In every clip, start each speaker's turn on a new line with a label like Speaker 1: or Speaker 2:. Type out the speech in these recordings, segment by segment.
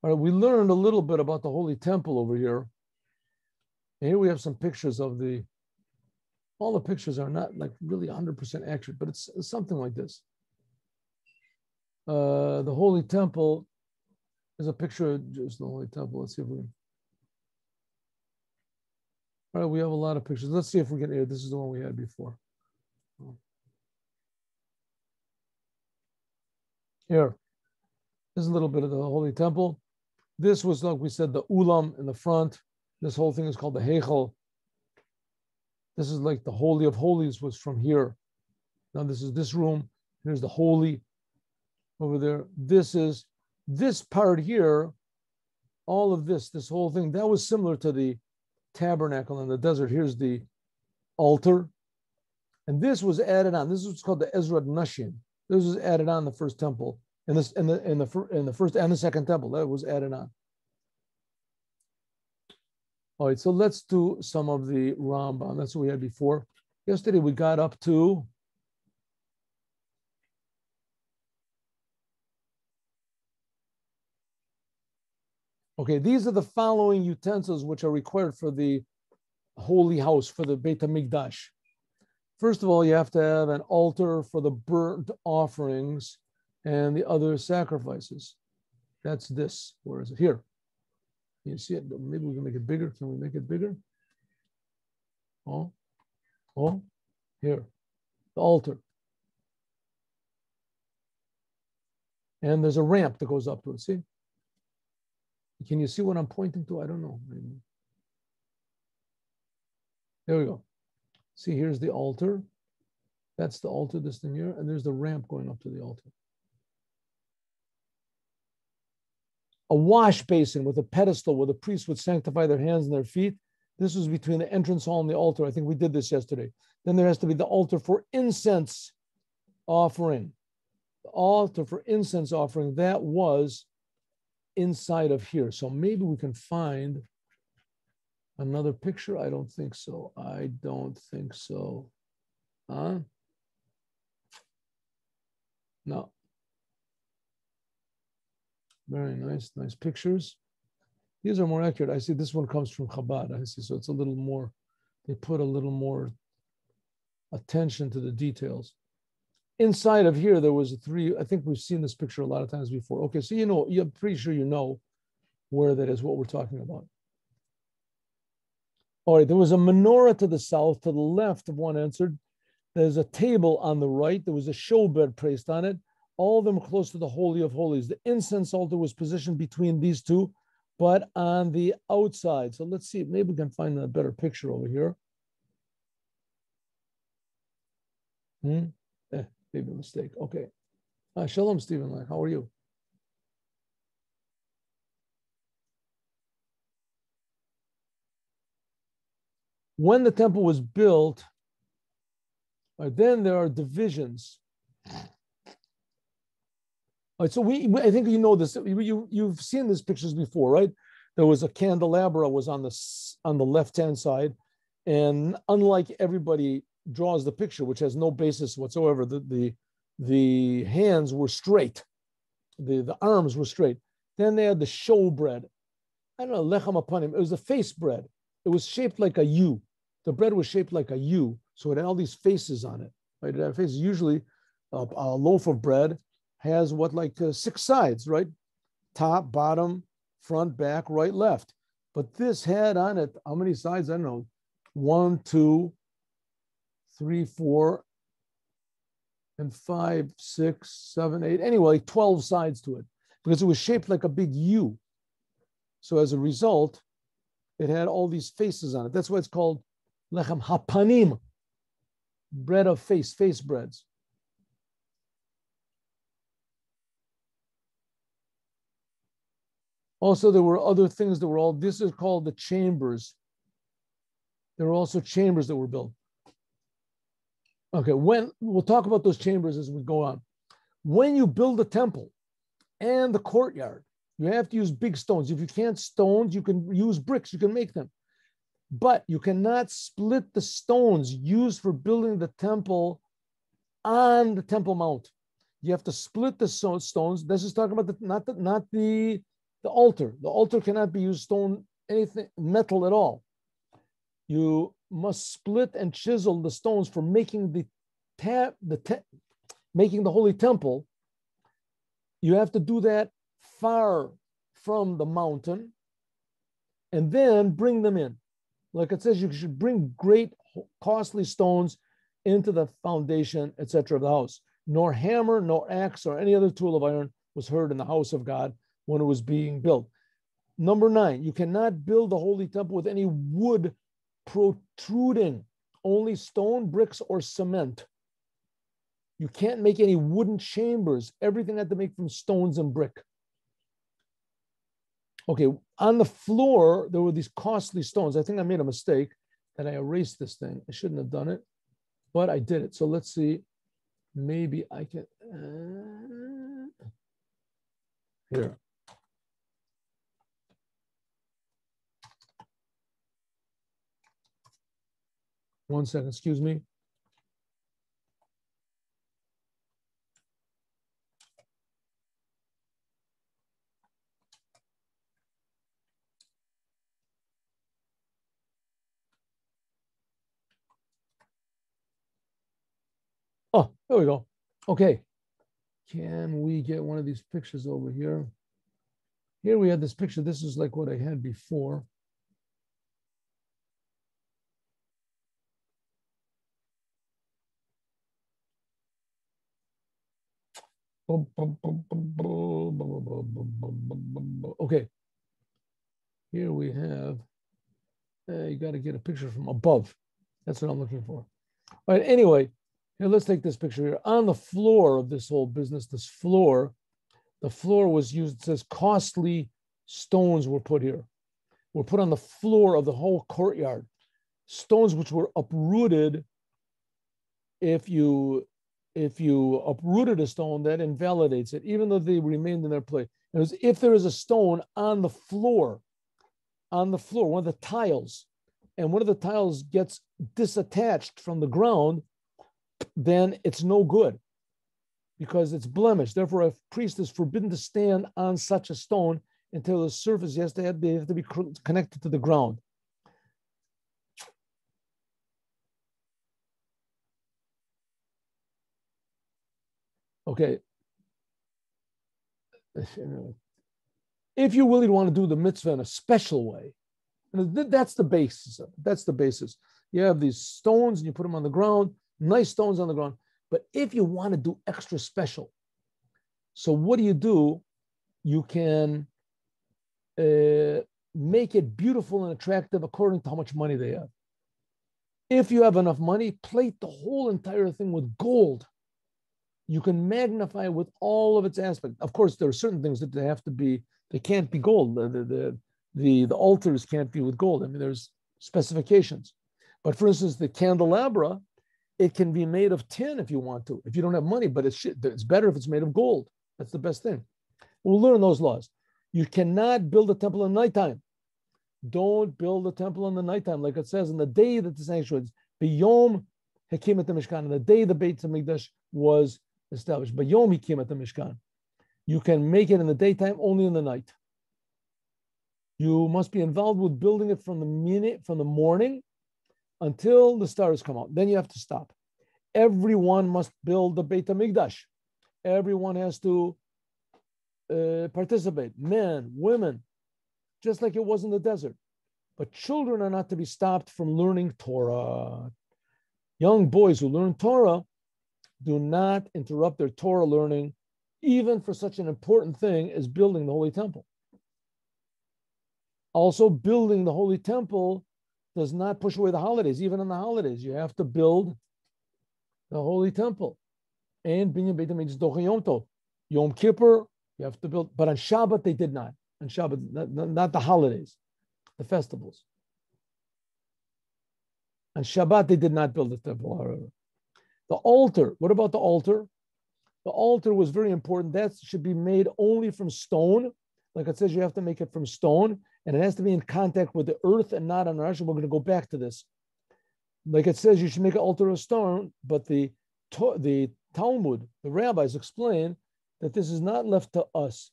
Speaker 1: All right, we learned a little bit about the Holy Temple over here. And here we have some pictures of all the pictures are not like really 100% accurate, but it's something like this. The Holy Temple is a picture of just the Holy Temple. Let's see if we can. All right, we have a lot of pictures. Let's see if we can. This is the one we had before. Here, this is a little bit of the Holy Temple. This was, like we said, the Ulam in the front. This whole thing is called the Heichel. This is like the Holy of Holies was from here. Now this is this room. Here's the Holy over there. This is this part here. All of this whole thing, that was similar to the tabernacle in the desert. Here's the altar. And this was added on. This is what's called the Ezra Nashim. This was added on the first temple. In the first and the second temple, that was added on. All right, so let's do some of the Rambam. That's what we had before. Yesterday we got up to okay, these are the following utensils which are required for the holy house, for the Beit HaMikdash. First of all, you have to have an altar for the burnt offerings and the other sacrifices. That's this. Where is it? Here. You see it? Maybe we can make it bigger. Can we make it bigger? Oh, here. The altar. And there's a ramp that goes up to it. See? Can you see what I'm pointing to? I don't know. Maybe. There we go. See, here's the altar. That's the altar, this thing here. And there's the ramp going up to the altar. A wash basin with a pedestal where the priest would sanctify their hands and their feet. This was between the entrance hall and the altar. I think we did this yesterday. Then there has to be the altar for incense offering. The altar for incense offering, that was inside of here. So maybe we can find another picture. I don't think so. I don't think so. Huh? No. Very nice, nice pictures. These are more accurate. I see this one comes from Chabad. I see, so it's a little more, they put a little more attention to the details. Inside of here, there was I think we've seen this picture a lot of times before. Okay, so you're pretty sure you know where that is, what we're talking about. All right, there was a menorah to the south, to the left of one entered. There's a table on the right. There was a showbread placed on it. All of them close to the Holy of Holies. The incense altar was positioned between these two, but on the outside. So let's see, maybe we can find a better picture over here. Maybe a mistake. Okay. Shalom, Stephen. How are you? When the temple was built, then there are divisions. All right, so I think you know this. You've seen these pictures before, right? There was a candelabra was on the left-hand side, and unlike everybody draws the picture, which has no basis whatsoever, the hands were straight, the arms were straight. Then they had the showbread. I don't know, lechem apanim. It was a face bread. It was shaped like a U. The bread was shaped like a U, so it had all these faces on it. Right? It had faces. Usually, a loaf of bread has like 6 sides, right? Top, bottom, front, back, right, left. But this had on it, how many sides? I don't know. 1, 2, 3, 4, and 5, 6, 7, 8. Anyway, like 12 sides to it because it was shaped like a big U. So as a result, it had all these faces on it. That's why it's called lechem hapanim, bread of face breads. Also, there were other things that were this is called the chambers. There were also chambers that were built. Okay, we'll talk about those chambers as we go on. When you build a temple and the courtyard, you have to use big stones. If you can't stones, you can use bricks, you can make them. But you cannot split the stones used for building the temple on the Temple Mount. You have to split the stones. This is talking about not the The altar cannot be used stone, anything, metal at all. You must split and chisel the stones for making making the holy temple. You have to do that far from the mountain and then bring them in. Like it says, you should bring great costly stones into the foundation, etc. of the house. Nor hammer, nor axe, or any other tool of iron was heard in the house of God when it was being built. Number 9, you cannot build the holy temple with any wood protruding, only stone, bricks, or cement. You can't make any wooden chambers. Everything had to make from stones and brick. Okay, on the floor, there were these costly stones. I think I made a mistake and I erased this thing. I shouldn't have done it, but I did it. So let's see. Maybe I can. Here. One second, excuse me. Oh, there we go. Okay. Can we get one of these pictures over here? Here we have this picture. This is like what I had before. Okay. Here we have, you got to get a picture from above. That's what I'm looking for. All right, anyway, here, let's take this picture here. On the floor of this whole business, the floor was used, it says costly stones were put here. Were put on the floor of the whole courtyard. Stones which were uprooted. If you uprooted a stone, that invalidates it, even though they remained in their place. It was if there is a stone on the floor, one of the tiles, and one of the tiles gets disattached from the ground, then it's no good because it's blemished. Therefore, a priest is forbidden to stand on such a stone until the surface they have to be connected to the ground. Okay. If you really want to do the mitzvah in a special way, that's the basis. That's the basis. You have these stones and you put them on the ground, nice stones on the ground. But if you want to do extra special, so what do? You can make it beautiful and attractive according to how much money they have. If you have enough money, plate the whole entire thing with gold. You can magnify with all of its aspects. Of course, there are certain things that they can't be gold. The altars can't be with gold. I mean, there's specifications. But for instance, the candelabra, it can be made of tin if you want to, if you don't have money, but it's better if it's made of gold. That's the best thing. We'll learn those laws. You cannot build a temple in nighttime. Don't build a temple in the nighttime. Like it says, in the day that the sanctuary is, B'yom Hakim at the Mishkan, in the day the Beit HaMikdash was established. B'yom Hakim at the Mishkan. You can make it in the daytime, only in the night. You must be involved with building it from the morning until the stars come out. Then you have to stop. Everyone must build the Beit HaMikdash. Everyone has to participate. Men, women, just like it was in the desert. But children are not to be stopped from learning Torah. Young boys who learn Torah do not interrupt their Torah learning, even for such an important thing as building the Holy Temple. Also, building the Holy Temple does not push away the holidays. Even on the holidays, you have to build the Holy Temple. And Binyan Beit HaMikdash Doch Yom Tov. Yom Kippur, you have to build. But on Shabbat, they did not. On Shabbat, not the holidays, the festivals. On Shabbat, they did not build the temple, however. The altar, what about the altar? The altar was very important. That should be made only from stone. Like it says, you have to make it from stone, and it has to be in contact with the earth and not on earth. We're going to go back to this. Like it says, you should make an altar of stone, but the Talmud, the rabbis explain that this is not left to us.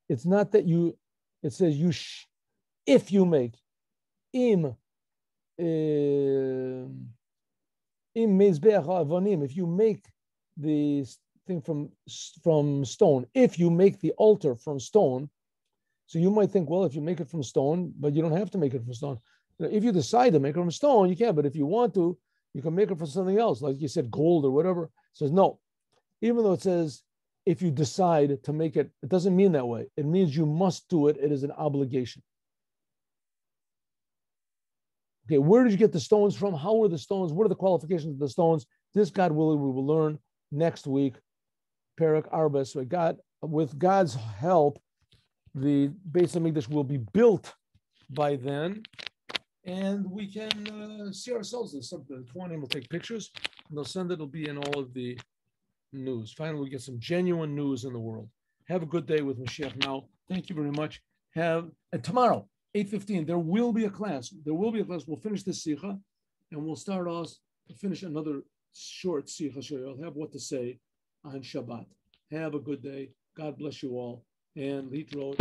Speaker 1: It's not that you It says if you make im mezbeach ha'avonim, if you make the thing from stone, if you make the altar from stone. So you might think, well, if you make it from stone, but you don't have to make it from stone. If you decide to make it from stone, you can, but if you want to, you can make it from something else, like you said, gold or whatever. It says no. Even though it says if you decide to make it, it doesn't mean that way. It means you must do it. It is an obligation. Okay, where did you get the stones from? How are the stones? What are the qualifications of the stones? This, God willing, we will learn next week. Perek Arba. So with God's help, the Beis Hamikdash will be built by then, and we can see ourselves. The Kohanim will take pictures, and they'll send it. It'll be in all of the news. Finally, we get some genuine news in the world. Have a good day with Moshiach now. Thank you very much. And tomorrow, 8:15, there will be a class. We'll finish this Sikha, and we'll finish another short Sikha. So you'll have what to say on Shabbat. Have a good day. God bless you all. And Leet Road.